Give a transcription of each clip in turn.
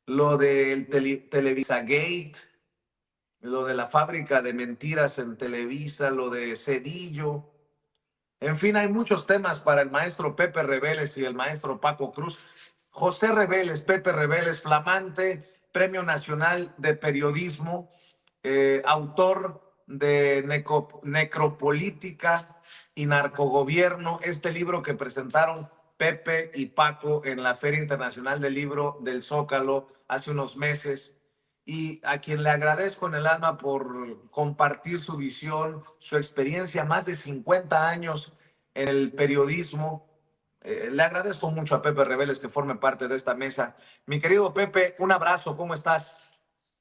lo del Televisa Gate, lo de la fábrica de mentiras en Televisa, lo de Cedillo. En fin, hay muchos temas para el maestro Pepe Rebeles y el maestro Paco Cruz. José Rebeles, Pepe Rebeles, flamante Premio Nacional de Periodismo, autor de Necropolítica y Narcogobierno, este libro que presentaron Pepe y Paco en la Feria Internacional del Libro del Zócalo hace unos meses, y a quien le agradezco en el alma por compartir su visión, su experiencia, más de 50 años en el periodismo. Le agradezco mucho a Pepe Rebeles que forme parte de esta mesa. Mi querido Pepe, un abrazo, ¿cómo estás?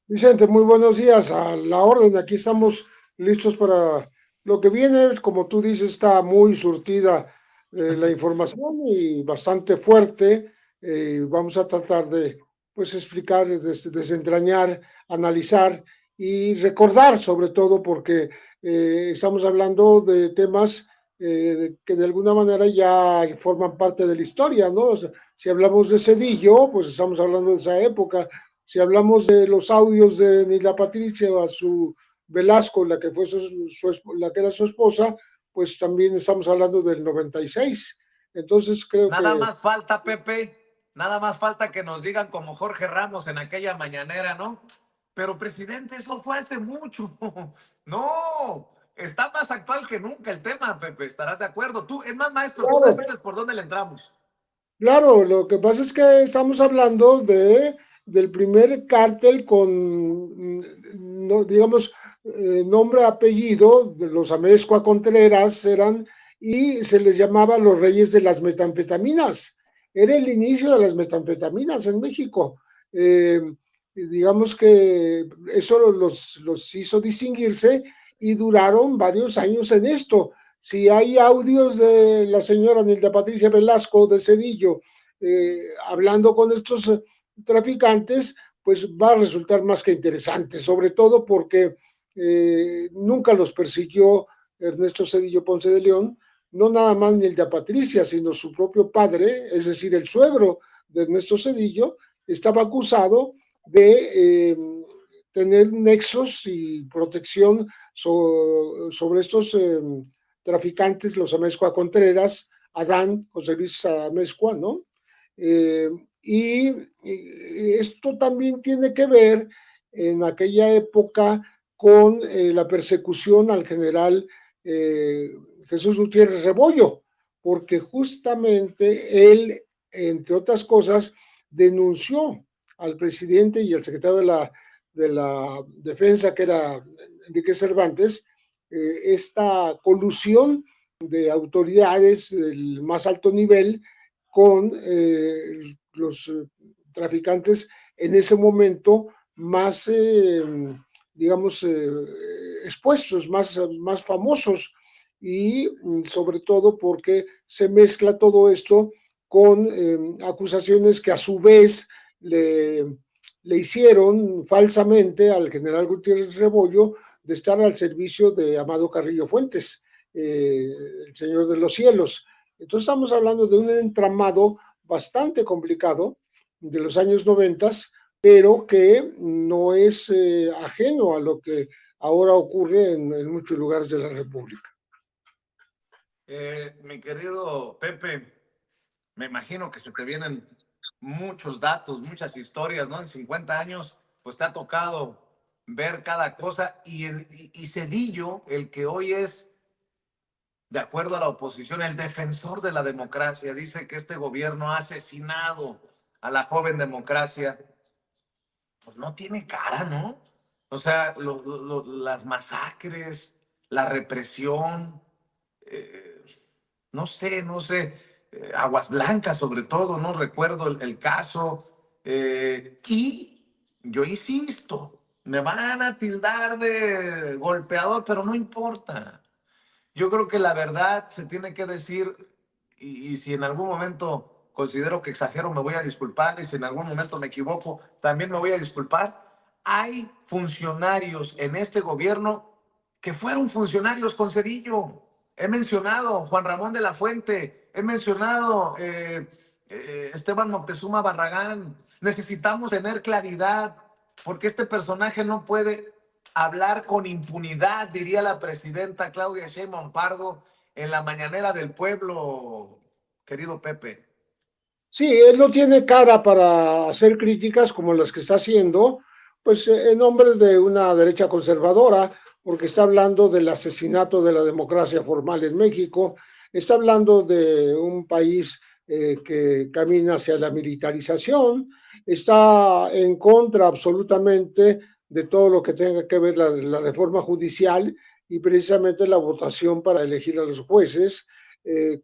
Vicente, muy buenos días. A la orden, aquí estamos listos para lo que viene. Como tú dices, está muy surtida la información y bastante fuerte. Vamos a tratar de pues explicar, desentrañar, analizar y recordar, sobre todo porque estamos hablando de temas que de alguna manera ya forman parte de la historia, ¿no? O sea, si hablamos de Cedillo, pues estamos hablando de esa época. Si hablamos de los audios de Nila Patricia a su Velasco, la que fue la que era su esposa, pues también estamos hablando del 96. Entonces creo Nada que, más falta, Pepe, nada más falta que nos digan como Jorge Ramos en aquella mañanera, ¿no? Pero, presidente, eso fue hace mucho. No, está más actual que nunca el tema, Pepe, estarás de acuerdo. Tú, es más, maestro, tú claro, decides por dónde le entramos. claro, lo que pasa es que estamos hablando del primer cártel con, no, digamos, nombre, apellido, de los Amezcua Contreras eran, y se les llamaba los reyes de las metanfetaminas. Era el inicio de las metanfetaminas en México. Digamos que eso los hizo distinguirse y duraron varios años en esto. Si hay audios de la señora Nilda Patricia Velasco de Cedillo hablando con estos traficantes, pues va a resultar más que interesante, sobre todo porque nunca los persiguió Ernesto Cedillo Ponce de León, no nada más Nilda Patricia, sino su propio padre, es decir, el suegro de Ernesto Cedillo, estaba acusado de tener nexos y protección sobre estos traficantes, los Amezcua Contreras, Adán, José Luis Amezcua, ¿no? Eh, y esto también tiene que ver en aquella época con la persecución al general Jesús Gutiérrez Rebollo, porque justamente él, entre otras cosas, denunció al presidente y al secretario de la Defensa, que era Enrique Cervantes, esta colusión de autoridades del más alto nivel con los traficantes en ese momento más, digamos, expuestos, más famosos y sobre todo porque se mezcla todo esto con acusaciones que a su vez le hicieron falsamente al general Gutiérrez Rebollo de estar al servicio de Amado Carrillo Fuentes, el Señor de los Cielos. Entonces estamos hablando de un entramado bastante complicado de los años 90, pero que no es ajeno a lo que ahora ocurre en muchos lugares de la República. Mi querido Pepe, me imagino que se te vienen muchos datos, muchas historias, ¿no? En 50 años, pues te ha tocado ver cada cosa y Cedillo, el que hoy es, de acuerdo a la oposición, el defensor de la democracia, dice que este gobierno ha asesinado a la joven democracia, pues no tiene cara, ¿no? O sea, las masacres, la represión, eh, no sé, Aguas Blancas sobre todo, no recuerdo el caso. Y yo insisto, me van a tildar de golpeador, pero no importa. Yo creo que la verdad se tiene que decir, y si en algún momento considero que exagero, me voy a disculpar, y si en algún momento me equivoco, también me voy a disculpar. Hay funcionarios en este gobierno que fueron funcionarios con Cedillo. He mencionado Juan Ramón de la Fuente, he mencionado Esteban Moctezuma Barragán. necesitamos tener claridad, porque este personaje no puede hablar con impunidad, diría la presidenta Claudia Sheinbaum Pardo en la mañanera del pueblo, querido Pepe. Sí, él no tiene cara para hacer críticas como las que está haciendo, pues en nombre de una derecha conservadora, porque está hablando del asesinato de la democracia formal en México, está hablando de un país que camina hacia la militarización, está en contra absolutamente de todo lo que tenga que ver la reforma judicial y precisamente la votación para elegir a los jueces,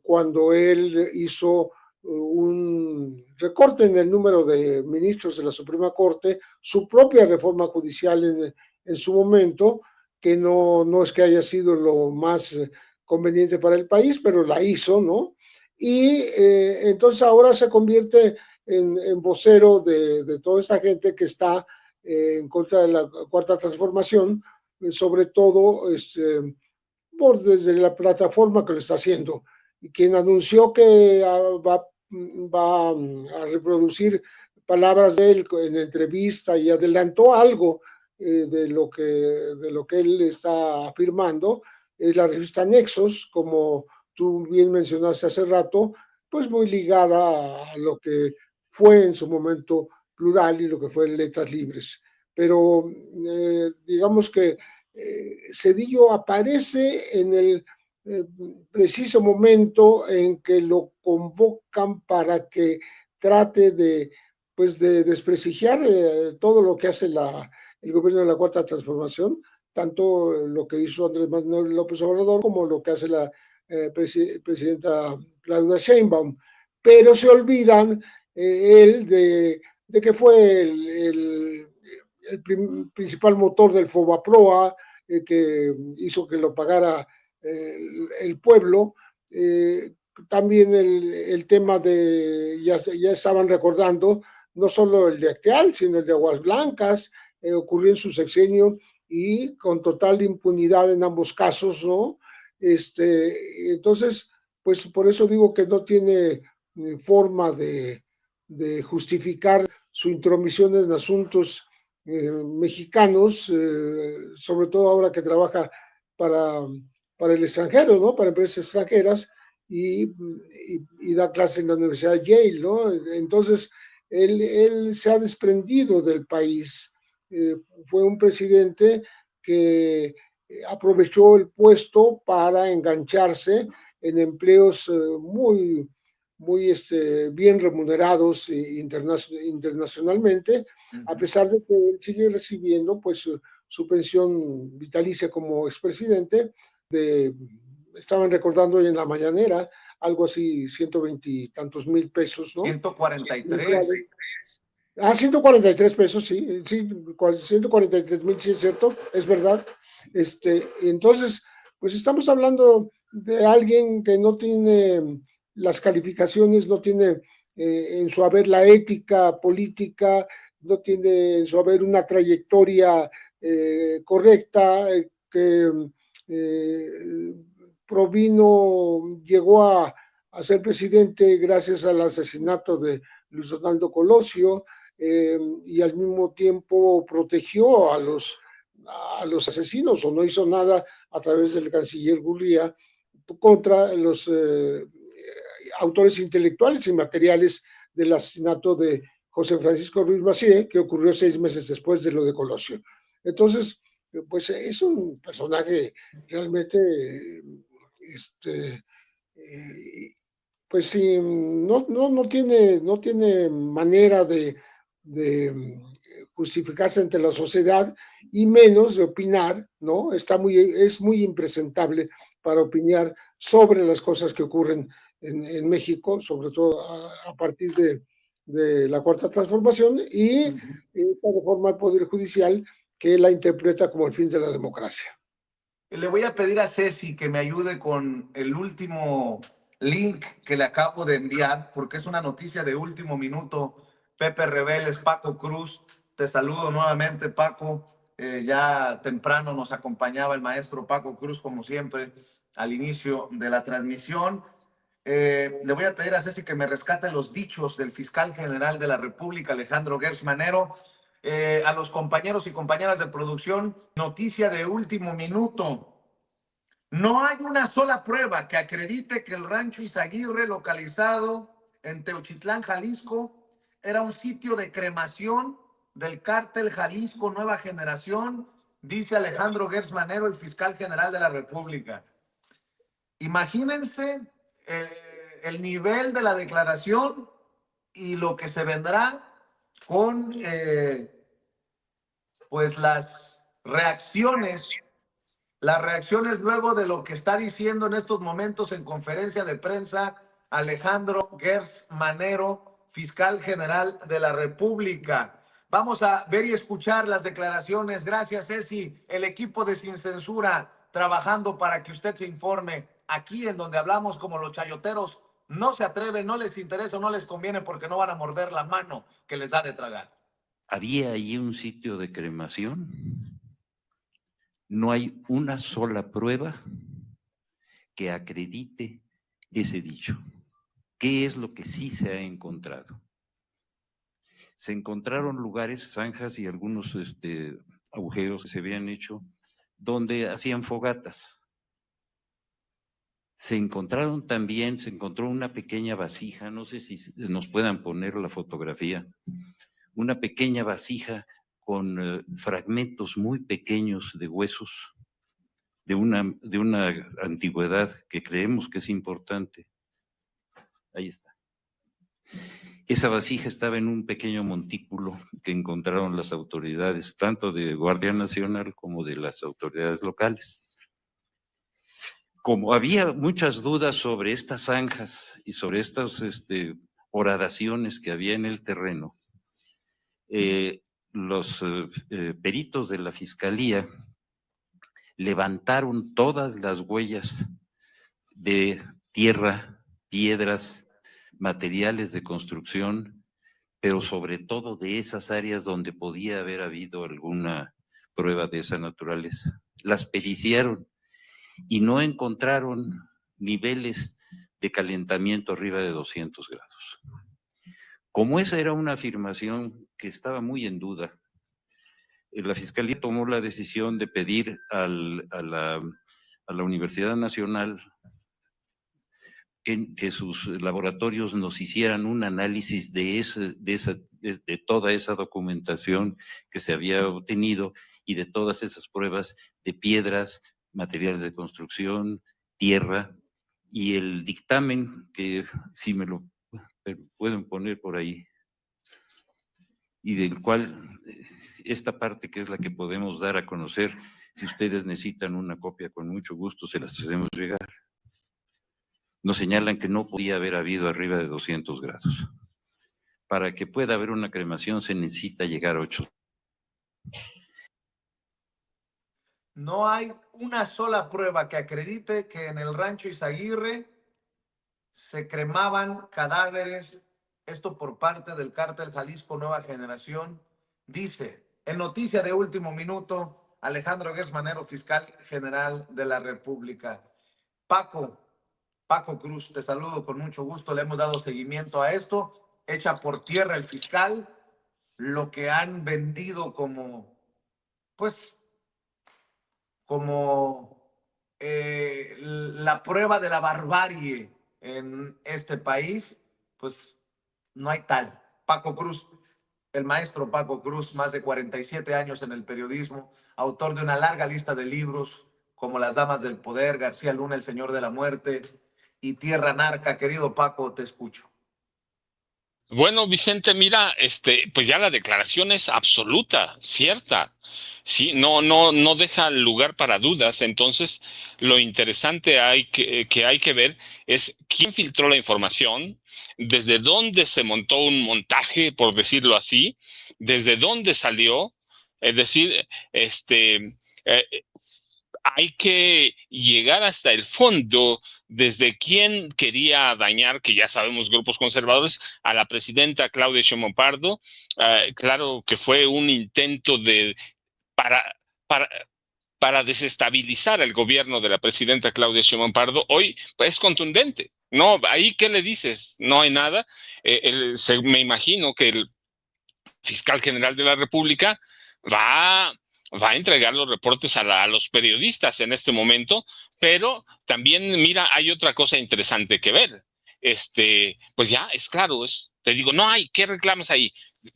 cuando él hizo un recorte en el número de ministros de la Suprema Corte, su propia reforma judicial en su momento, que no es que haya sido lo más conveniente para el país, pero la hizo, ¿no? Y entonces ahora se convierte en vocero de toda esta gente que está en contra de la Cuarta Transformación, sobre todo desde la plataforma que lo está haciendo, y quien anunció que va a reproducir palabras de él en entrevista y adelantó algo de lo que él está afirmando, es la revista Nexos, como tú bien mencionaste hace rato, pues muy ligada a lo que fue en su momento Plural y lo que fue Letras Libres. Pero digamos que Cedillo aparece en el eh, preciso momento en que lo convocan para que trate pues de desprestigiar todo lo que hace el gobierno de la Cuarta Transformación, tanto lo que hizo Andrés Manuel López Obrador como lo que hace la presidenta Claudia Sheinbaum, pero se olvidan él de que fue el principal motor del Fobaproa, que hizo que lo pagara el pueblo. También el tema ya estaban recordando, no solo el de Acteal, sino el de Aguas Blancas, ocurrió en su sexenio y con total impunidad en ambos casos, ¿no? Entonces, pues por eso digo que no tiene forma de justificar su intromisión en asuntos mexicanos, sobre todo ahora que trabaja para, para el extranjero, ¿no? Para empresas extranjeras y da clases en la Universidad de Yale, ¿no? Entonces, él se ha desprendido del país. Fue un presidente que aprovechó el puesto para engancharse en empleos muy bien remunerados internacionalmente, a pesar de que él sigue recibiendo pues su pensión vitalicia como expresidente. Estaban recordando hoy en la mañanera algo así, 120 y tantos mil pesos, ¿no? 143. 143 pesos, sí, 143,000, sí es cierto, es verdad. Entonces, pues estamos hablando de alguien que no tiene las calificaciones, no tiene en su haber la ética política, no tiene en su haber una trayectoria correcta, que eh, llegó a ser presidente gracias al asesinato de Luis Donaldo Colosio, y al mismo tiempo protegió a los asesinos o no hizo nada a través del canciller Gurría contra los autores intelectuales y materiales del asesinato de José Francisco Ruiz Massieu, que ocurrió 6 meses después de lo de Colosio. Entonces, pues es un personaje realmente, este, pues sí, no tiene manera de justificarse ante la sociedad y menos de opinar, ¿no? Es muy impresentable para opinar sobre las cosas que ocurren en México, sobre todo a partir de la Cuarta Transformación y esta reforma al Poder Judicial que la interpreta como el fin de la democracia. Le voy a pedir a Ceci que me ayude con el último link que le acabo de enviar, porque es una noticia de último minuto. Pepe Rebeles, Paco Cruz, te saludo nuevamente, Paco. Ya temprano nos acompañaba el maestro Paco Cruz, como siempre, al inicio de la transmisión. Le voy a pedir a Ceci que me rescate los dichos del fiscal general de la República, Alejandro Gertz Manero. A los compañeros y compañeras de producción, noticia de último minuto. No hay una sola prueba que acredite que el rancho Izaguirre, localizado en Teochitlán, Jalisco, era un sitio de cremación del cártel Jalisco Nueva Generación, dice Alejandro Gertz Manero, el fiscal general de la República. Imagínense el nivel de la declaración y lo que se vendrá con pues las reacciones luego de lo que está diciendo en estos momentos en conferencia de prensa Alejandro Gertz Manero, fiscal general de la República. Vamos a ver y escuchar las declaraciones. Gracias, Ceci, el equipo de Sin Censura trabajando para que usted se informe aquí en donde hablamos como los chayoteros. No se atreven, no les interesa, no les conviene porque no van a morder la mano que les da de tragar. ¿Había allí un sitio de cremación? No hay una sola prueba que acredite ese dicho. ¿Qué es lo que sí se ha encontrado? Se encontraron lugares, zanjas y algunos agujeros que se habían hecho donde hacían fogatas. Se encontró una pequeña vasija, no sé si nos puedan poner la fotografía, una pequeña vasija con fragmentos muy pequeños de huesos de una antigüedad que creemos que es importante. Ahí está. Esa vasija estaba en un pequeño montículo que encontraron las autoridades, tanto de Guardia Nacional como de las autoridades locales. Como había muchas dudas sobre estas zanjas y sobre estas horadaciones que había en el terreno, los peritos de la Fiscalía levantaron todas las huellas de tierra, piedras, materiales de construcción, pero sobre todo de esas áreas donde podía haber habido alguna prueba de esa naturaleza. Las periciaron y no encontraron niveles de calentamiento arriba de 200 grados. Como esa era una afirmación que estaba muy en duda, la Fiscalía tomó la decisión de pedir a la Universidad Nacional que sus laboratorios nos hicieran un análisis de toda esa documentación que se había obtenido y de todas esas pruebas de piedras, materiales de construcción, tierra, y el dictamen, que si me lo pueden poner por ahí, y del cual esta parte que es la que podemos dar a conocer, si ustedes necesitan una copia, con mucho gusto se las hacemos llegar. Nos señalan que no podía haber habido arriba de 200 grados. Para que pueda haber una cremación se necesita llegar a 8. No hay una sola prueba que acredite que en el rancho Izaguirre se cremaban cadáveres, esto por parte del cártel Jalisco Nueva Generación. Dice, en noticia de último minuto, Alejandro Gertz Manero, fiscal general de la República. Paco Cruz, te saludo con mucho gusto, le hemos dado seguimiento a esto, echa por tierra el fiscal, lo que han vendido como, pues, como la prueba de la barbarie en este país, pues no hay tal. Paco Cruz, el maestro Paco Cruz, más de 47 años en el periodismo, autor de una larga lista de libros como Las Damas del Poder, García Luna, El Señor de la Muerte y Tierra Narca. Querido Paco, te escucho. Bueno, Vicente, mira, pues ya la declaración es absoluta, cierta. Sí, no deja lugar para dudas. Entonces, lo interesante que hay que ver es quién filtró la información, desde dónde se montó un montaje, por decirlo así, desde dónde salió. Es decir, hay que llegar hasta el fondo desde quién quería dañar, que ya sabemos, grupos conservadores, a la presidenta Claudia Sheinbaum Pardo. Claro que fue un intento para, para, para desestabilizar el gobierno de la presidenta Claudia Sheinbaum Pardo. Hoy pues, es contundente. No, ahí, ¿qué le dices? No hay nada. Me imagino que el fiscal general de la República va, va a entregar los reportes a los periodistas en este momento, pero también, mira, hay otra cosa interesante que ver. Pues ya es claro, te digo, no hay, ¿qué reclamas ahí?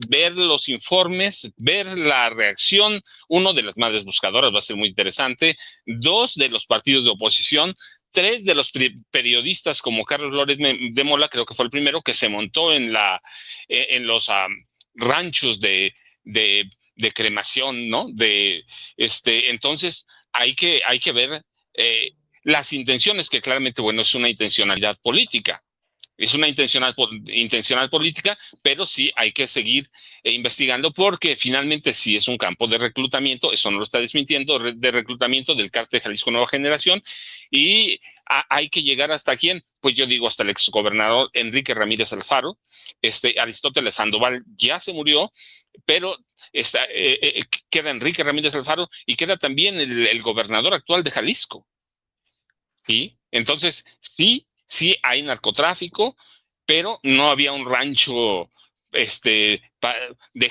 Ver los informes, ver la reacción, uno de las madres buscadoras va a ser muy interesante, dos de los partidos de oposición, tres de los periodistas como Carlos Lórez de Mola, creo que fue el primero que se montó en los ranchos de cremación, ¿no? Entonces hay que ver las intenciones, que claramente, bueno, es una intencionalidad política. Es una intencional política, pero sí hay que seguir investigando porque finalmente sí es un campo de reclutamiento, eso no lo está desmintiendo, de reclutamiento del cártel Jalisco Nueva Generación, y hay que llegar hasta quién, pues yo digo hasta el exgobernador Enrique Ramírez Alfaro. Aristóteles Sandoval ya se murió, pero queda Enrique Ramírez Alfaro y queda también el gobernador actual de Jalisco. ¿Sí? Entonces, sí hay narcotráfico, pero no había un rancho de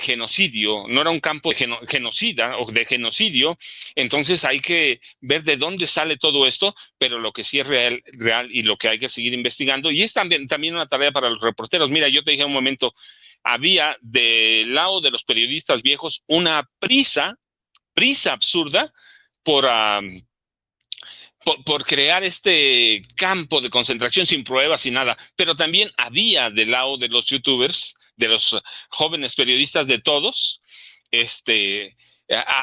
genocidio, no era un campo de genocida o de genocidio. Entonces hay que ver de dónde sale todo esto, pero lo que sí es real y lo que hay que seguir investigando, y es también una tarea para los reporteros. Mira, yo te dije un momento, había del lado de los periodistas viejos una prisa absurda por crear este campo de concentración sin pruebas, sin nada, pero también había del lado de los youtubers, de los jóvenes periodistas, de todos,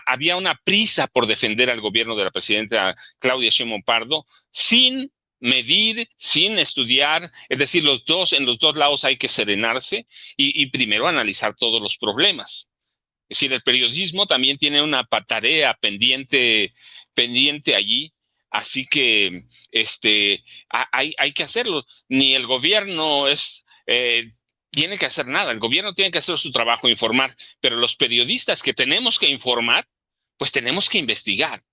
había una prisa por defender al gobierno de la presidenta Claudia Sheinbaum Pardo sin medir, sin estudiar, es decir, en los dos lados hay que serenarse y primero analizar todos los problemas. Es decir, el periodismo también tiene una tarea pendiente allí. Así que hay que hacerlo. Ni el gobierno tiene que hacer nada. El gobierno tiene que hacer su trabajo, informar. Pero los periodistas que tenemos que informar, pues tenemos que investigar.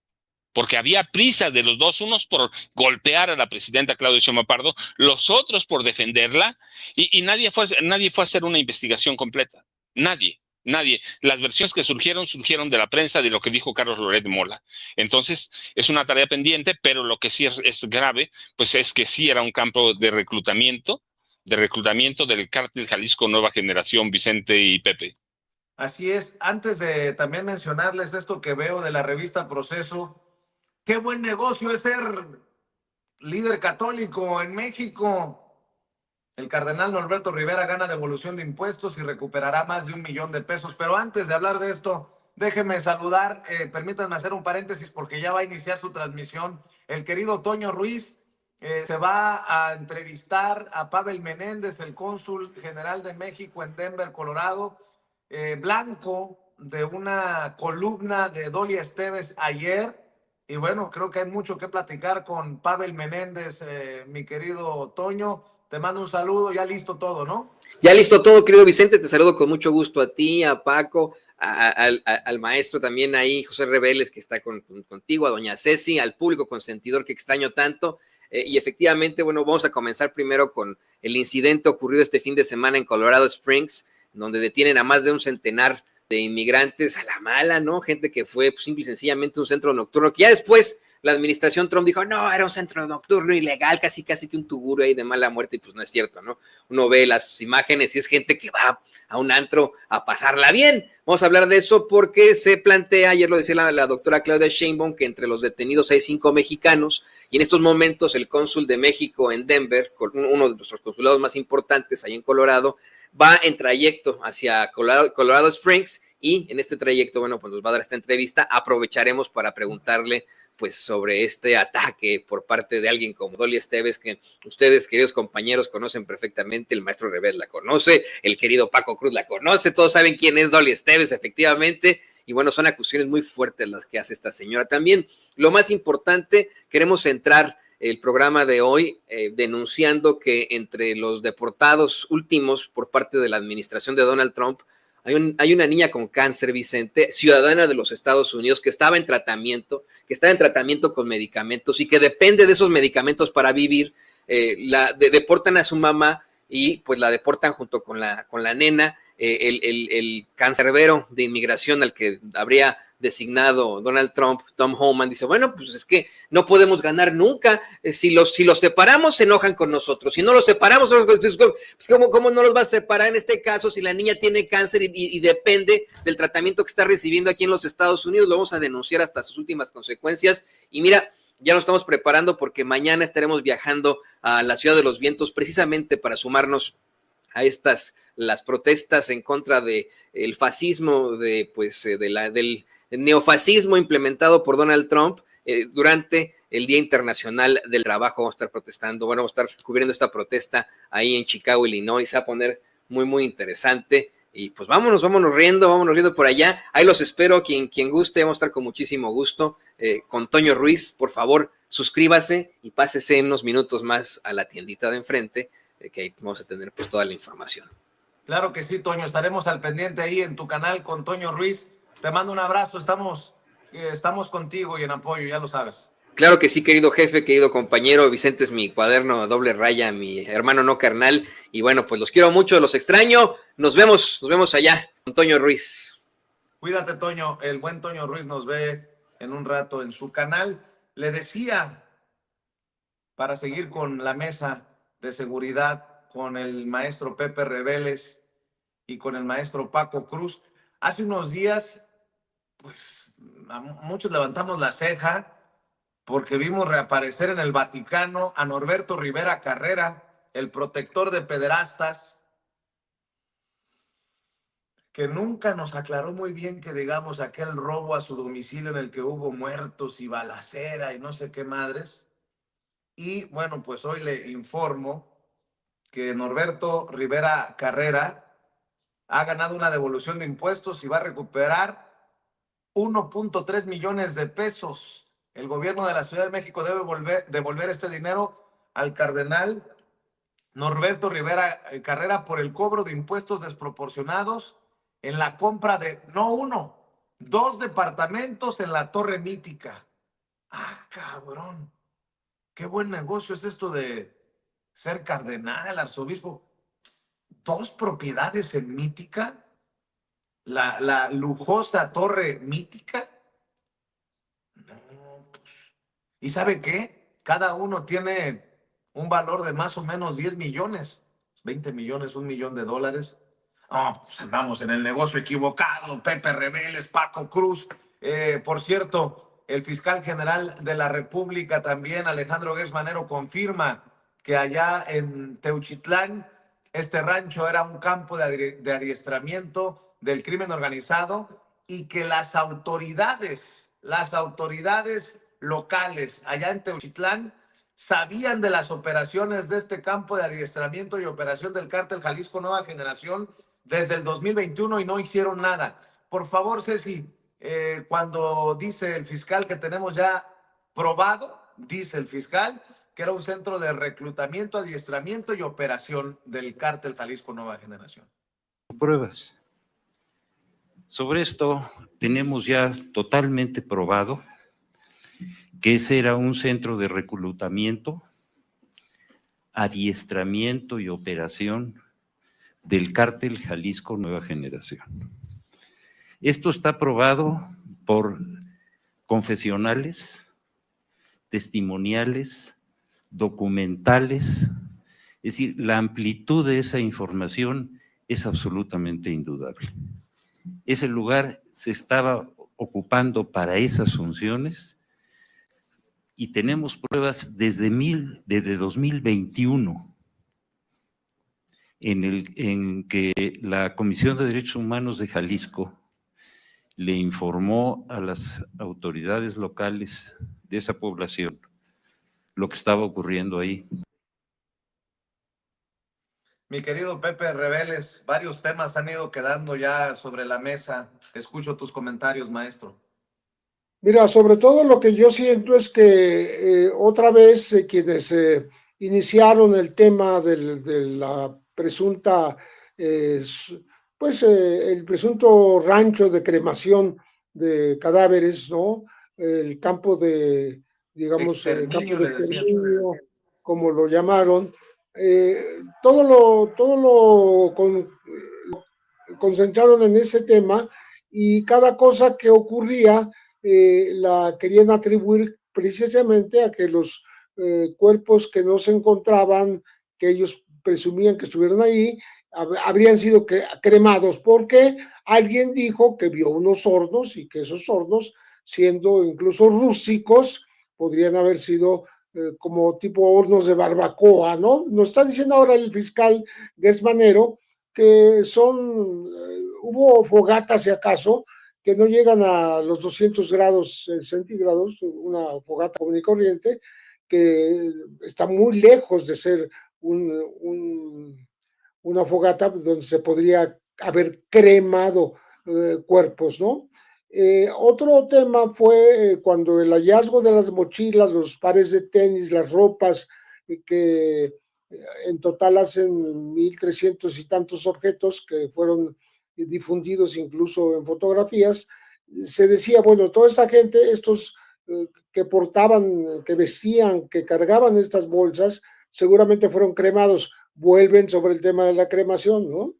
Porque había prisa de los dos, unos por golpear a la presidenta Claudia Sheinbaum Pardo, los otros por defenderla, y nadie fue a hacer una investigación completa. Nadie. Las versiones que surgieron de la prensa, de lo que dijo Carlos Loret de Mola. Entonces, es una tarea pendiente, pero lo que sí es grave, pues es que sí era un campo de reclutamiento del cártel Jalisco Nueva Generación, Vicente y Pepe. Así es. Antes de también mencionarles esto que veo de la revista Proceso, qué buen negocio es ser líder católico en México. El cardenal Norberto Rivera gana devolución de impuestos y recuperará más de 1 millón de pesos. Pero antes de hablar de esto, déjenme saludar, permítanme hacer un paréntesis porque ya va a iniciar su transmisión. El querido Toño Ruiz se va a entrevistar a Pavel Menéndez, el cónsul general de México en Denver, Colorado, blanco de una columna de Dolly Esteves ayer. Y bueno, creo que hay mucho que platicar con Pavel Menéndez, mi querido Toño. Te mando un saludo, ya listo todo, ¿no? Ya listo todo, querido Vicente, te saludo con mucho gusto a ti, a Paco, al maestro también ahí, José Reveles, que está contigo, a doña Ceci, al público consentidor que extraño tanto. Y efectivamente, bueno, vamos a comenzar primero con el incidente ocurrido este fin de semana en Colorado Springs, donde detienen a más de un centenar de inmigrantes a la mala, ¿no? Gente que fue pues, simple y sencillamente un centro nocturno, que ya después la administración Trump dijo, no, era un centro nocturno ilegal, casi que un tuguro ahí de mala muerte, y pues no es cierto, ¿no? Uno ve las imágenes y es gente que va a un antro a pasarla bien. Vamos a hablar de eso porque se plantea, ayer lo decía la doctora Claudia Sheinbaum, que entre los detenidos hay 5 mexicanos, y en estos momentos el cónsul de México en Denver, uno de nuestros consulados más importantes ahí en Colorado, va en trayecto hacia Colorado Springs, y en este trayecto, bueno, pues nos va a dar esta entrevista. Aprovecharemos para preguntarle pues sobre este ataque por parte de alguien como Dolly Esteves, que ustedes, queridos compañeros, conocen perfectamente. El maestro Revés la conoce, el querido Paco Cruz la conoce, todos saben quién es Dolly Esteves, efectivamente, y bueno, son acusaciones muy fuertes las que hace esta señora. También, lo más importante, queremos centrar el programa de hoy denunciando que entre los deportados últimos por parte de la administración de Donald Trump, hay una niña con cáncer, Vicente, ciudadana de los Estados Unidos, que estaba en tratamiento con medicamentos y que depende de esos medicamentos para vivir. deportan a su mamá y pues la deportan junto con la nena. El cancerbero de inmigración al que habría designado Donald Trump, Tom Homan, dice, bueno, pues es que no podemos ganar nunca, si los separamos se enojan con nosotros, si no los separamos, pues, ¿cómo no los vas a separar en este caso si la niña tiene cáncer y depende del tratamiento que está recibiendo aquí en los Estados Unidos? Lo vamos a denunciar hasta sus últimas consecuencias. Y mira, ya nos estamos preparando porque mañana estaremos viajando a la Ciudad de los Vientos precisamente para sumarnos a las protestas en contra del fascismo, del neofascismo implementado por Donald Trump durante el Día Internacional del Trabajo. Vamos a estar protestando, bueno, vamos a estar cubriendo esta protesta ahí en Chicago, Illinois. Se va a poner muy, muy interesante. Y pues vámonos riendo por allá. Ahí los espero, quien guste, vamos a estar con muchísimo gusto. Con Toño Ruiz, por favor, suscríbase y pásese unos minutos más a la tiendita de enfrente, que ahí vamos a tener pues toda la información. Claro que sí, Toño, estaremos al pendiente ahí en tu canal con Toño Ruiz. Te mando un abrazo, estamos contigo y en apoyo, ya lo sabes. Claro que sí, querido jefe, querido compañero. Vicente es mi cuaderno doble raya, mi hermano no carnal. Y bueno, pues los quiero mucho, los extraño. Nos vemos allá con Toño Ruiz. Cuídate, Toño. El buen Toño Ruiz nos ve en un rato en su canal. Le decía, para seguir con la mesa de seguridad, con el maestro Pepe Rebeles y con el maestro Paco Cruz, hace unos días, pues muchos levantamos la ceja porque vimos reaparecer en el Vaticano a Norberto Rivera Carrera, el protector de pederastas, que nunca nos aclaró muy bien que digamos aquel robo a su domicilio en el que hubo muertos y balacera y no sé qué madres. Y bueno, pues hoy le informo que Norberto Rivera Carrera ha ganado una devolución de impuestos y va a recuperar 1.3 millones de pesos. El gobierno de la Ciudad de México debe devolver este dinero al cardenal Norberto Rivera Carrera por el cobro de impuestos desproporcionados en la compra de, no uno, 2 departamentos en la Torre Mítica. Ah, cabrón. Qué buen negocio es esto de ser cardenal, arzobispo. 2 propiedades en Mítica, la lujosa Torre Mítica. No, pues. ¿Y sabe qué? Cada uno tiene un valor de más o menos 10 millones, 20 millones, $1 millón. Oh, pues andamos en el negocio equivocado. Pepe Rebeles, Paco Cruz. Por cierto, el fiscal general de la República también, Alejandro Gertz Manero, confirma que allá en Teuchitlán, este rancho era un campo de adiestramiento del crimen organizado y que las autoridades locales allá en Teuchitlán sabían de las operaciones de este campo de adiestramiento y operación del cártel Jalisco Nueva Generación desde el 2021 y no hicieron nada. Por favor, Ceci, cuando dice el fiscal que tenemos ya probado, dice el fiscal que era un centro de reclutamiento, adiestramiento y operación del cártel Jalisco Nueva Generación. Pruebas. Sobre esto tenemos ya totalmente probado que ese era un centro de reclutamiento, adiestramiento y operación del cártel Jalisco Nueva Generación. Esto está probado por confesionales, testimoniales, documentales, es decir, la amplitud de esa información es absolutamente indudable. Ese lugar se estaba ocupando para esas funciones y tenemos pruebas desde 2021 en que la Comisión de Derechos Humanos de Jalisco le informó a las autoridades locales de esa población lo que estaba ocurriendo ahí. Mi querido Pepe Rebeles, varios temas han ido quedando ya sobre la mesa. Escucho tus comentarios, maestro. Mira, sobre todo lo que yo siento es que otra vez quienes iniciaron el tema de la presunta, el presunto rancho de cremación de cadáveres, ¿no? El campo de, digamos, campo de exterminio, como lo llamaron, todo lo concentraron en ese tema y cada cosa que ocurría la querían atribuir precisamente a que los cuerpos que no se encontraban, que ellos presumían que estuvieron ahí, habrían sido cremados, porque alguien dijo que vio unos hornos y que esos hornos, siendo incluso rústicos, podrían haber sido como tipo hornos de barbacoa, ¿no? Nos está diciendo ahora el fiscal Guesmanero que hubo fogatas, si acaso, que no llegan a los 200 grados centígrados, una fogata común y corriente, que está muy lejos de ser una fogata donde se podría haber cremado cuerpos, ¿no? Otro tema fue cuando el hallazgo de las mochilas, los pares de tenis, las ropas, que en total hacen 1,300 y tantos objetos que fueron difundidos incluso en fotografías. Se decía, bueno, toda esta gente, estos que portaban, que vestían, que cargaban estas bolsas, seguramente fueron cremados. Vuelven sobre el tema de la cremación, ¿no?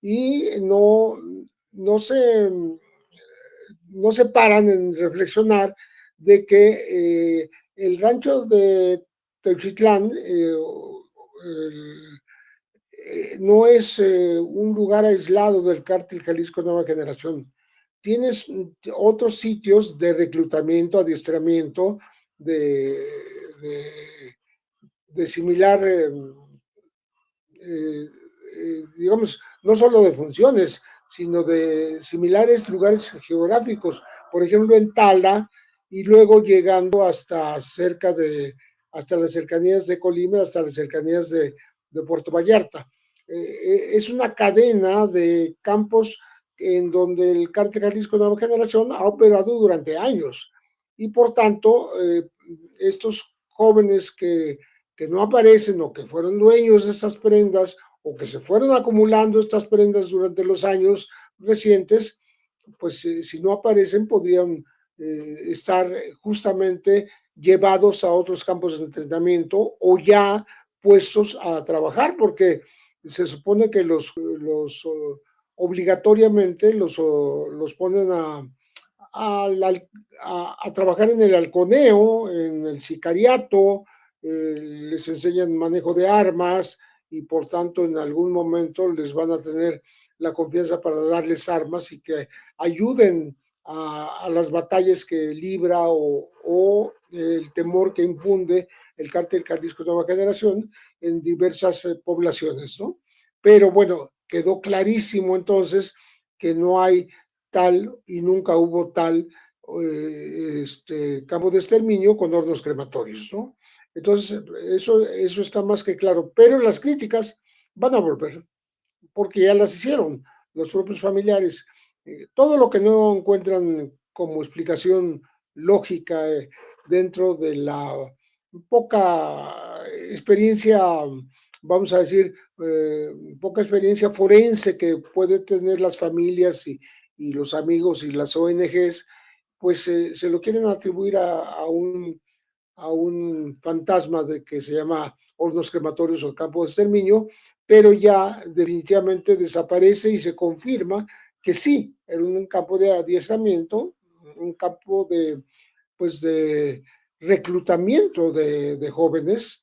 Y no se paran en reflexionar de que el rancho de Teuchitlán no es un lugar aislado del cártel Jalisco Nueva Generación. Tienes otros sitios de reclutamiento, adiestramiento, de similar, digamos, no solo de funciones, sino de similares lugares geográficos, por ejemplo en Tala, y luego llegando hasta las cercanías de Colima, hasta las cercanías de Puerto Vallarta. Es una cadena de campos en donde el cártel Jalisco Nueva Generación ha operado durante años, y por tanto estos jóvenes que no aparecen o que fueron dueños de estas prendas o que se fueron acumulando estas prendas durante los años recientes, pues si no aparecen podrían estar justamente llevados a otros campos de entrenamiento o ya puestos a trabajar, porque se supone que los obligatoriamente los ponen a trabajar en el halconeo, en el sicariato, les enseñan manejo de armas y por tanto en algún momento les van a tener la confianza para darles armas y que ayuden a las batallas que libra o el temor que infunde el cártel Jalisco Nueva Generación en diversas poblaciones, ¿no? Pero bueno, quedó clarísimo entonces que no hay tal y nunca hubo tal campo de exterminio con hornos crematorios, ¿no? Entonces, eso está más que claro, pero las críticas van a volver, porque ya las hicieron los propios familiares. Todo lo que no encuentran como explicación lógica dentro de la poca experiencia, vamos a decir, poca experiencia forense que pueden tener las familias y los amigos y las ONGs, pues se lo quieren atribuir a un fantasma de que se llama hornos crematorios o campo de exterminio, pero ya definitivamente desaparece y se confirma que sí, era un campo de adiestramiento, un campo pues de reclutamiento de jóvenes.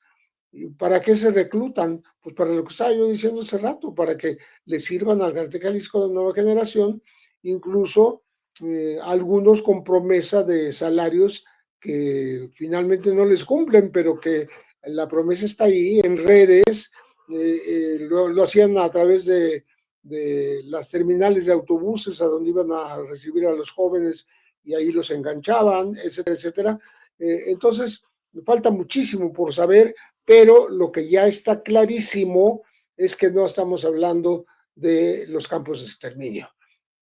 ¿Para qué se reclutan? Pues para lo que estaba yo diciendo hace rato, para que le sirvan al cártel Jalisco de Nueva Generación, incluso algunos con promesa de salarios que finalmente no les cumplen, pero que la promesa está ahí en redes, lo hacían a través de las terminales de autobuses a donde iban a recibir a los jóvenes y ahí los enganchaban, etcétera, etcétera. Entonces, falta muchísimo por saber, pero lo que ya está clarísimo es que no estamos hablando de los campos de exterminio.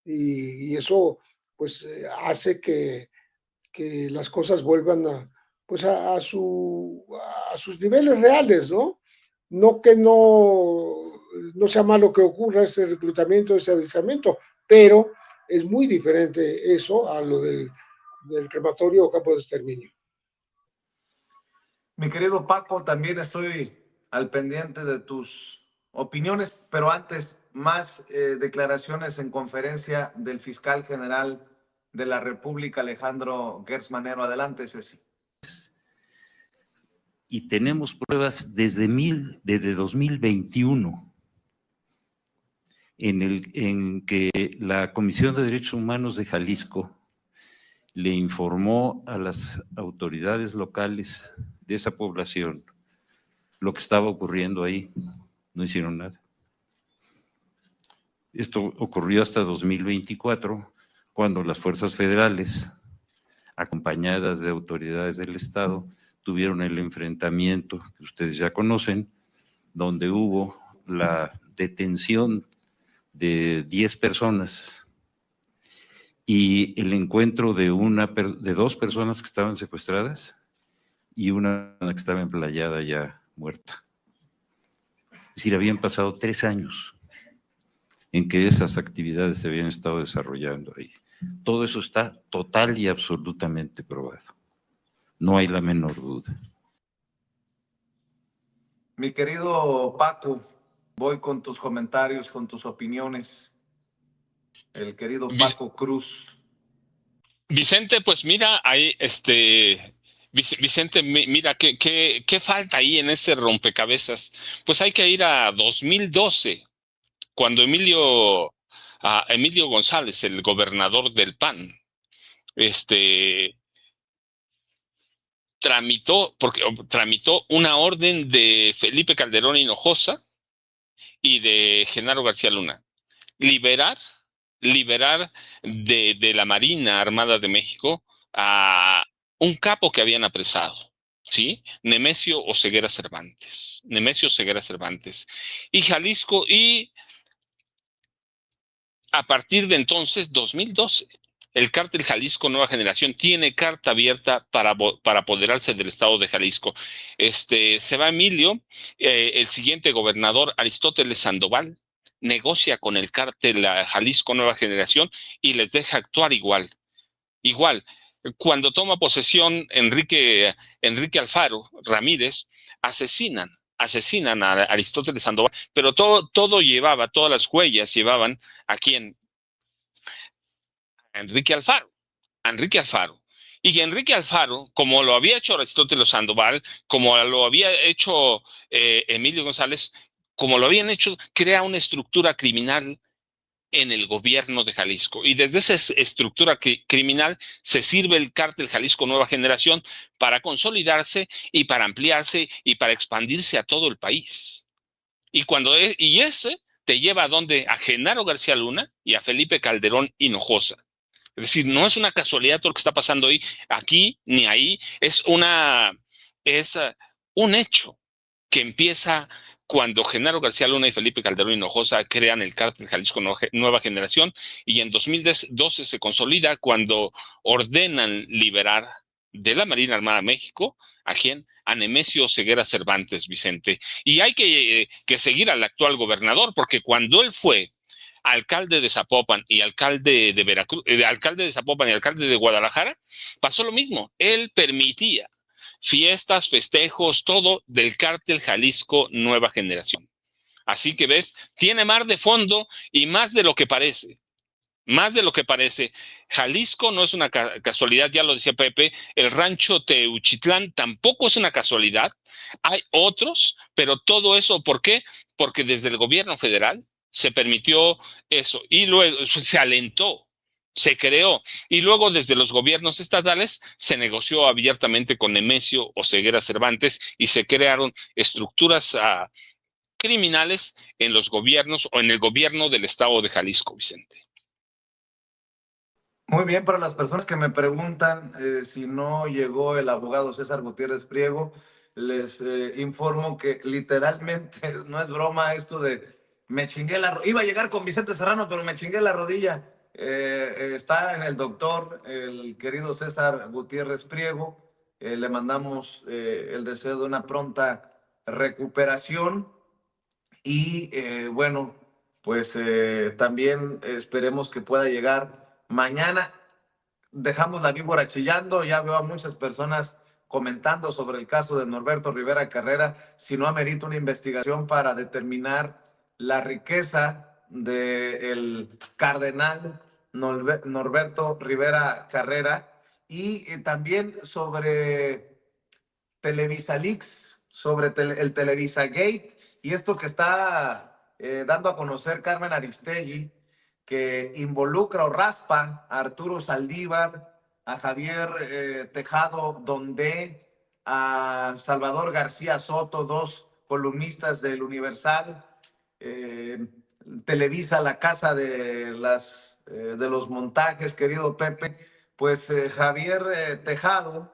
Y eso pues hace que las cosas vuelvan pues a sus niveles reales, ¿no? No que no sea malo que ocurra este reclutamiento, este adiestramiento, pero es muy diferente eso a lo del crematorio o campo de exterminio. Mi querido Paco, también estoy al pendiente de tus opiniones, pero antes, más declaraciones en conferencia del fiscal general de la República, Alejandro Gertz Manero. Adelante, Ceci. Y tenemos pruebas desde 2021 en que la Comisión de Derechos Humanos de Jalisco le informó a las autoridades locales de esa población lo que estaba ocurriendo ahí. No hicieron nada. Esto ocurrió hasta 2024, cuando las fuerzas federales, acompañadas de autoridades del Estado, tuvieron el enfrentamiento que ustedes ya conocen, donde hubo la detención de 10 personas y el encuentro de dos personas que estaban secuestradas y una que estaba emplayada ya muerta. Es decir, habían pasado 3 años en que esas actividades se habían estado desarrollando ahí. Todo eso está total y absolutamente probado. No hay la menor duda. Mi querido Paco, voy con tus comentarios, con tus opiniones. El querido Paco Cruz. Vicente, pues mira, ahí, Vicente, mira, ¿qué falta ahí en ese rompecabezas? Pues hay que ir a 2012, cuando Emilio González, el gobernador del PAN, tramitó una orden de Felipe Calderón Hinojosa y de Genaro García Luna. Liberar de la Marina Armada de México a un capo que habían apresado, ¿sí? Nemesio Oseguera Cervantes. Y Jalisco, y a partir de entonces, 2012, el cártel Jalisco Nueva Generación tiene carta abierta para apoderarse del estado de Jalisco. Se va Emilio, el siguiente gobernador, Aristóteles Sandoval, negocia con el cártel Jalisco Nueva Generación y les deja actuar igual. Cuando toma posesión Enrique Alfaro Ramírez, asesinan a Aristóteles Sandoval, pero todas las huellas llevaban ¿a quién? A Enrique Alfaro. Y Enrique Alfaro, como lo había hecho Aristóteles Sandoval, como lo había hecho Emilio González, como lo habían hecho, crea una estructura criminal en el gobierno de Jalisco. Y desde esa estructura criminal se sirve el cártel Jalisco Nueva Generación para consolidarse y para ampliarse y para expandirse a todo el país. Y ese te lleva a donde, a Genaro García Luna y a Felipe Calderón Hinojosa. Es decir, no es una casualidad todo lo que está pasando hoy, aquí ni ahí, es un hecho que empieza cuando Genaro García Luna y Felipe Calderón Hinojosa crean el cártel Jalisco Nueva Generación, y en 2012 se consolida cuando ordenan liberar de la Marina Armada de México, ¿a quién? A Nemesio Oseguera Cervantes, Vicente. Y hay que seguir al actual gobernador, porque cuando él fue alcalde de Zapopan y alcalde de Veracruz, alcalde de Zapopan y alcalde de Guadalajara, pasó lo mismo. Él permitía fiestas, festejos, todo del cártel Jalisco Nueva Generación. Así que ves, tiene más de fondo y más de lo que parece. Jalisco no es una casualidad, ya lo decía Pepe, el rancho Teuchitlán tampoco es una casualidad. Hay otros, pero todo eso, ¿por qué? Porque desde el gobierno federal se permitió eso y luego se alentó, se creó, y luego desde los gobiernos estatales se negoció abiertamente con Nemesio Oseguera Cervantes y se crearon estructuras criminales en los gobiernos o en el gobierno del estado de Jalisco, Vicente. Muy bien, para las personas que me preguntan si no llegó el abogado César Gutiérrez Priego, les informo que literalmente no es broma esto de me chingué iba a llegar con Vicente Serrano, pero me chingué la rodilla. Está en el doctor, el querido César Gutiérrez Priego. Le mandamos el deseo de una pronta recuperación y bueno, pues también esperemos que pueda llegar mañana. Dejamos la víbora chillando, ya veo a muchas personas comentando sobre el caso de Norberto Rivera Carrera, si no amerita una investigación para determinar la riqueza del cardenal Norberto Rivera Carrera, y también sobre Televisa Leaks, sobre el Televisa Gate, y esto que está dando a conocer Carmen Aristegui, que involucra o raspa a Arturo Saldívar, a Javier Tejado Donde, a Salvador García Soto, dos columnistas del Universal, Televisa, la casa de los montajes, querido Pepe. Pues Javier Tejado,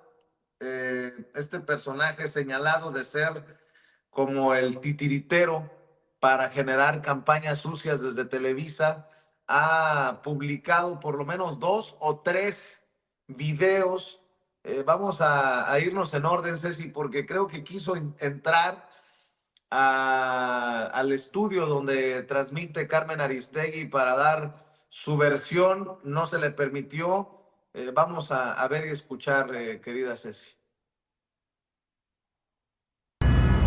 este personaje señalado de ser como el titiritero para generar campañas sucias desde Televisa, ha publicado por lo menos 2 o 3 videos. Vamos a irnos en orden, Ceci, porque creo que quiso entrar al estudio donde transmite Carmen Aristegui para dar su versión. No se le permitió. Vamos a ver y escuchar, querida Ceci.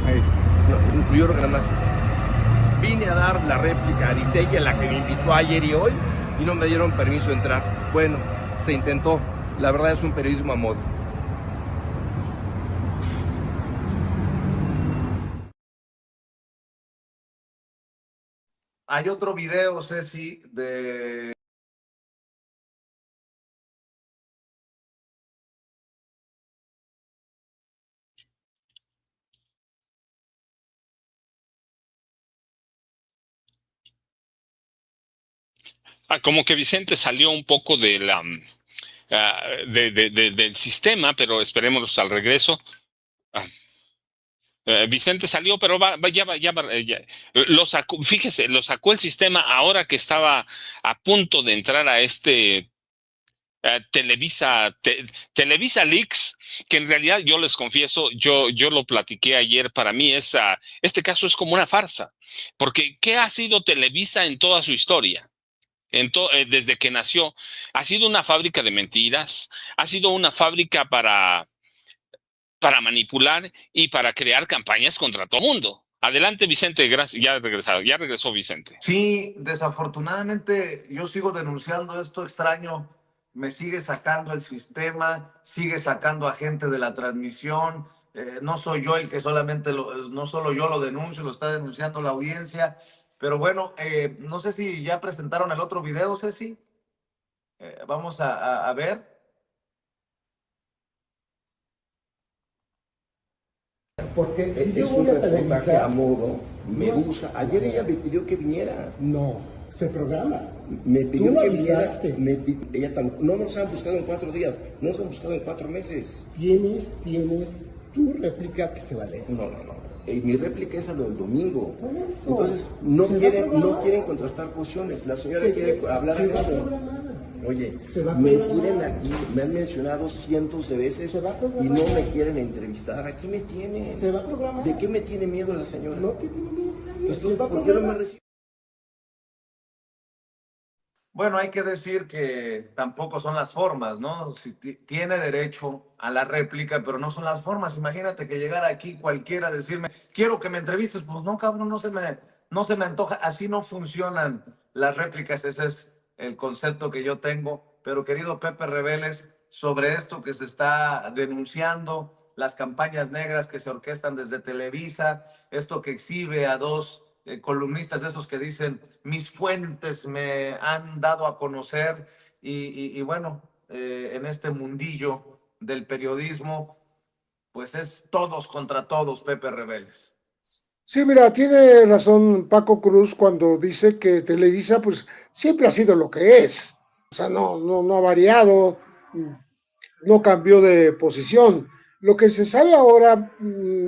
Ahí está. No, yo creo que nada más vine a dar la réplica a Aristegui, a la que me invitó ayer y hoy, y no me dieron permiso de entrar. Bueno, se intentó. La verdad es un periodismo a modo. Hay otro video, Ceci, de... Como que Vicente salió un poco de del sistema, pero esperemos al regreso. Vicente salió, pero fíjese, lo sacó el sistema ahora que estaba a punto de entrar a este Televisa Leaks, que en realidad yo les confieso, yo lo platiqué ayer, para mí este caso es como una farsa, porque ¿qué ha sido Televisa en toda su historia? Desde que nació, ha sido una fábrica de mentiras, ha sido una fábrica para manipular y para crear campañas contra todo el mundo. Adelante, Vicente, gracias, ya regresó Vicente. Sí, desafortunadamente yo sigo denunciando esto extraño, me sigue sacando el sistema, sigue sacando a gente de la transmisión. No soy yo el que solamente, no solo yo lo denuncio, lo está denunciando la audiencia. Pero bueno, no sé si ya presentaron el otro video, Ceci. Vamos a ver. Porque si yo Es voy un a reportaje televisar, a modo, me no es- busca. Ayer ella me pidió que viniera. no, se programa. Me Tú pidió lo que viniera. avisaste. No nos han buscado en 4 días, nos han buscado en 4 meses. Tienes tu réplica que se va a leer. No. Mi réplica es a lo del domingo. Por eso. Entonces, no Se va a quieren programar. contrastar posiciones. La señora Se- quiere hablar se va a algo. programar. Oye, Se va a me programar. tienen aquí, me han mencionado cientos de veces Se va a y programar. no me quieren entrevistar. Aquí me tienen. Se va a programar. ¿De qué me tiene miedo la señora? No te tiene miedo. Entonces, Se va a ¿por qué no me programar. recibe? Bueno, hay que decir que tampoco son las formas, ¿no? Si tiene derecho a la réplica, pero no son las formas. Imagínate que llegara aquí cualquiera a decirme, quiero que me entrevistes. Pues no, cabrón, no se me antoja. Así no funcionan las réplicas. Ese es el concepto que yo tengo. Pero querido Pepe Reveles, sobre esto que se está denunciando, las campañas negras que se orquestan desde Televisa, esto que exhibe a dos columnistas de esos que dicen, mis fuentes me han dado a conocer, y bueno, en este mundillo del periodismo, pues es todos contra todos, Pepe Reveles. Sí, mira, tiene razón Paco Cruz cuando dice que Televisa pues siempre ha sido lo que es. O sea, no ha variado, no cambió de posición. Lo que se sabe ahora,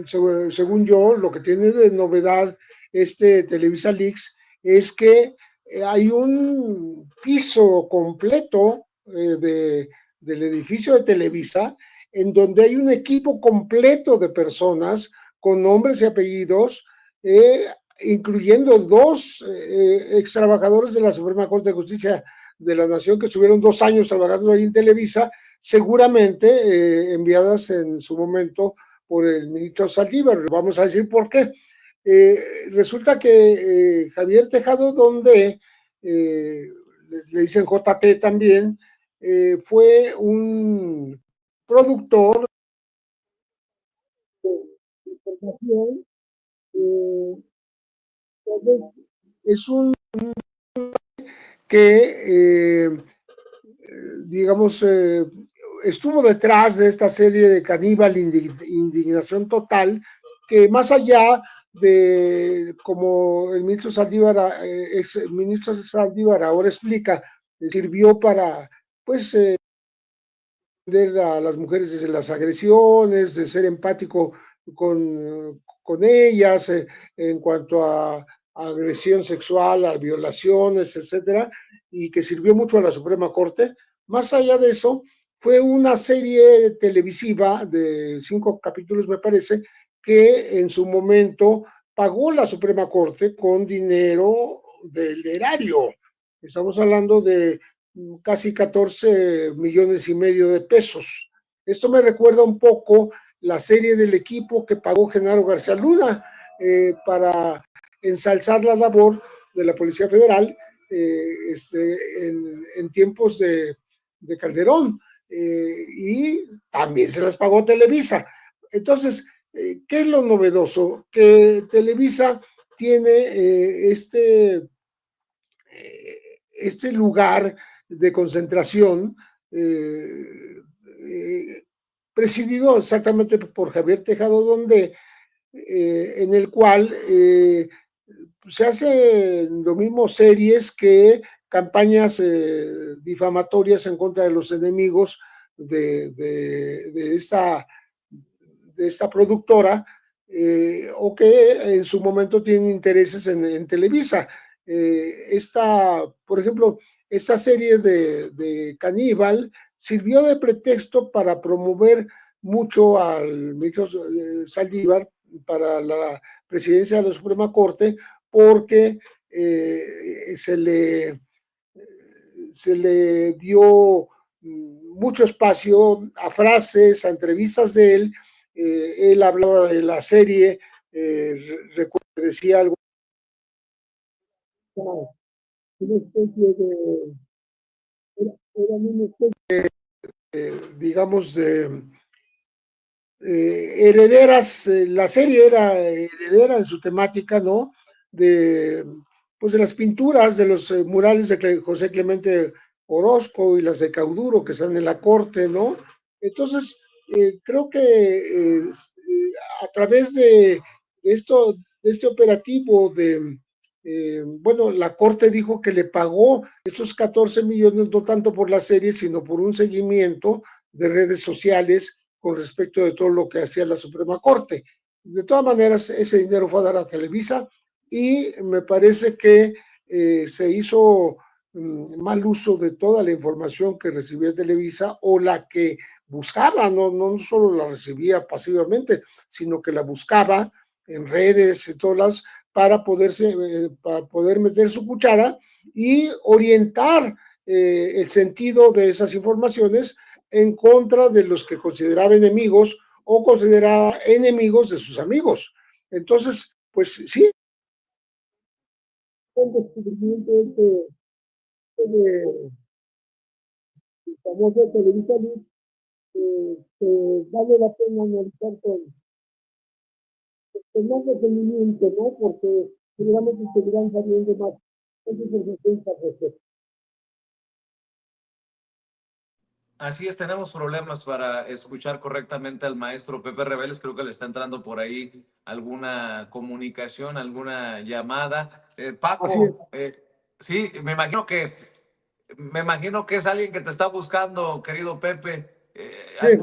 según yo, lo que tiene de novedad Televisa Leaks es que hay un piso completo del edificio de Televisa en donde hay un equipo completo de personas con nombres y apellidos, incluyendo 2 ex trabajadores de la Suprema Corte de Justicia de la Nación que estuvieron 2 años trabajando ahí en Televisa, seguramente enviadas en su momento por el ministro Saldívar. Vamos a decir por qué. Resulta que Javier Tejado Donde, le dicen JT también, fue un productor de información, es un que, digamos, estuvo detrás de esta serie de Caníbal, Indignación Total, que más allá de, como el ministro Saldívar, ex ministro Saldívar ahora explica, sirvió para, pues, defender a las mujeres de las agresiones, de ser empático con ellas, en cuanto a agresión sexual, a violaciones, etcétera, y que sirvió mucho a la Suprema Corte. Más allá de eso, fue una serie televisiva de 5 capítulos, me parece, que en su momento pagó la Suprema Corte con dinero del erario. Estamos hablando de casi 14 millones y medio de pesos. Esto me recuerda un poco la serie del equipo que pagó Genaro García Luna para ensalzar la labor de la Policía Federal en tiempos de Calderón, y también se las pagó Televisa. Entonces, ¿qué es lo novedoso? Que Televisa tiene este lugar de concentración presidido exactamente por Javier Tejado Donde, en el cual se hacen lo mismo series que campañas difamatorias en contra de los enemigos de esta productora, o que en su momento tienen intereses en Televisa. Por ejemplo, esta serie de Caníbal sirvió de pretexto para promover mucho al ministro Saldívar para la presidencia de la Suprema Corte, porque se le dio mucho espacio a frases, a entrevistas de él. Él hablaba de la serie, recuerdo que decía algo, una especie de, era una especie digamos, de herederas. La serie era heredera en su temática, ¿no? Pues de las pinturas, de los murales de José Clemente Orozco y las de Cauduro que están en la corte, ¿no? Entonces, creo que a través de este operativo bueno, la corte dijo que le pagó esos 14 millones, no tanto por la serie, sino por un seguimiento de redes sociales con respecto de todo lo que hacía la Suprema Corte. De todas maneras, ese dinero fue a dar a Televisa, y me parece que se hizo mal uso de toda la información que recibía Televisa, o la que buscaba, no solo la recibía pasivamente, sino que la buscaba en redes y todas para poder meter su cuchara y orientar el sentido de esas informaciones en contra de los que consideraba enemigos o consideraba enemigos de sus amigos. Entonces, pues sí, el descubrimiento de famoso Televisa Luz, vale la pena analizar con más detenimiento, ¿no? Porque seguramente seguirán saliendo más. Ese es el defensa respecto. Así es, tenemos problemas para escuchar correctamente al maestro Pepe Rebeles. Creo que le está entrando por ahí alguna comunicación, alguna llamada. Paco, sí, me imagino que es alguien que te está buscando, querido Pepe. Sí.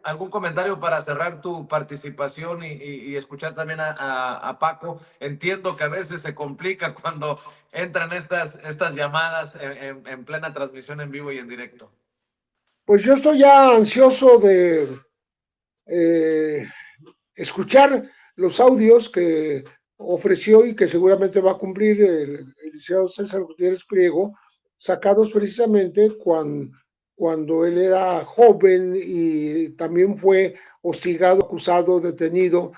¿Algún comentario para cerrar tu participación y escuchar también a Paco? Entiendo que a veces se complica cuando entran estas llamadas en plena transmisión en vivo y en directo. Pues yo estoy ya ansioso de escuchar los audios que ofreció y que seguramente va a cumplir el licenciado César Gutiérrez Priego, sacados precisamente cuando él era joven y también fue hostigado, acusado, detenido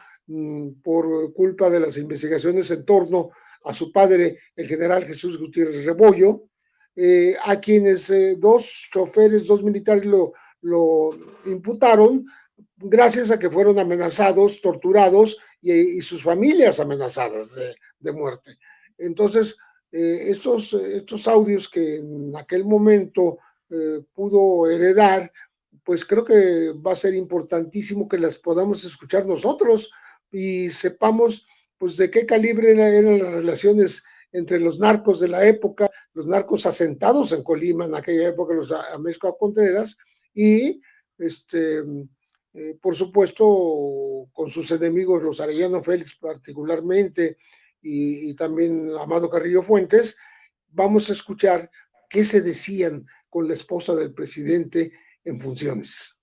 por culpa de las investigaciones en torno a su padre, el general Jesús Gutiérrez Rebollo, a quienes dos choferes, dos militares lo imputaron gracias a que fueron amenazados, torturados y sus familias amenazadas de muerte. Entonces, estos audios que en aquel momento pudo heredar, pues creo que va a ser importantísimo que las podamos escuchar nosotros y sepamos pues de qué calibre eran las relaciones entre los narcos de la época, los narcos asentados en Colima en aquella época, los Amezcua Contreras, y por supuesto con sus enemigos, los Arellano Félix particularmente, y también Amado Carrillo Fuentes. Vamos a escuchar qué se decían con la esposa del presidente en funciones.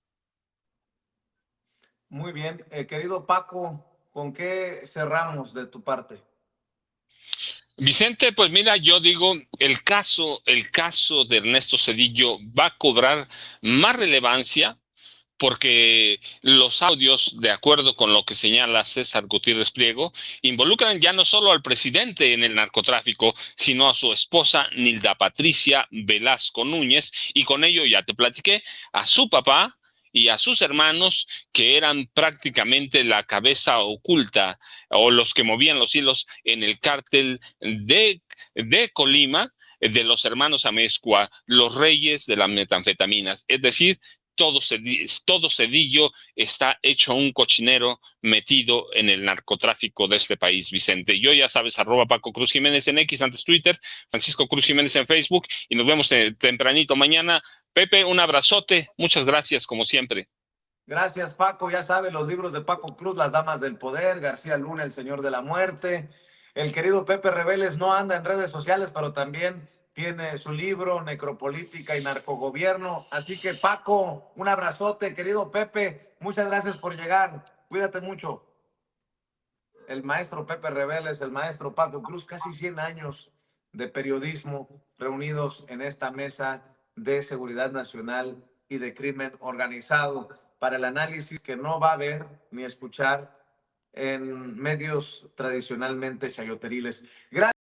Muy bien, querido Paco, ¿con qué cerramos de tu parte? Vicente, pues mira, yo digo, el caso de Ernesto Zedillo va a cobrar más relevancia porque los audios, de acuerdo con lo que señala César Gutiérrez Pliego, involucran ya no solo al presidente en el narcotráfico, sino a su esposa Nilda Patricia Velasco Núñez, y con ello ya te platiqué, a su papá y a sus hermanos, que eran prácticamente la cabeza oculta o los que movían los hilos en el cártel de Colima, de los hermanos Amezcua, los reyes de las metanfetaminas. Es decir, todo Zedillo está hecho un cochinero metido en el narcotráfico de este país, Vicente. Yo ya sabes, @Paco Cruz Jiménez en X, antes Twitter, Francisco Cruz Jiménez en Facebook, y nos vemos tempranito mañana. Pepe, un abrazote, muchas gracias como siempre. Gracias, Paco. Ya sabe, los libros de Paco Cruz, Las Damas del Poder, García Luna, El Señor de la Muerte. El querido Pepe Reveles no anda en redes sociales, pero también tiene su libro, Necropolítica y Narcogobierno. Así que, Paco, un abrazote, querido Pepe. Muchas gracias por llegar. Cuídate mucho. El maestro Pepe Reveles, el maestro Paco Cruz, casi 100 años de periodismo reunidos en esta mesa de seguridad nacional y de crimen organizado para el análisis que no va a ver ni escuchar en medios tradicionalmente chayoteriles. Gracias.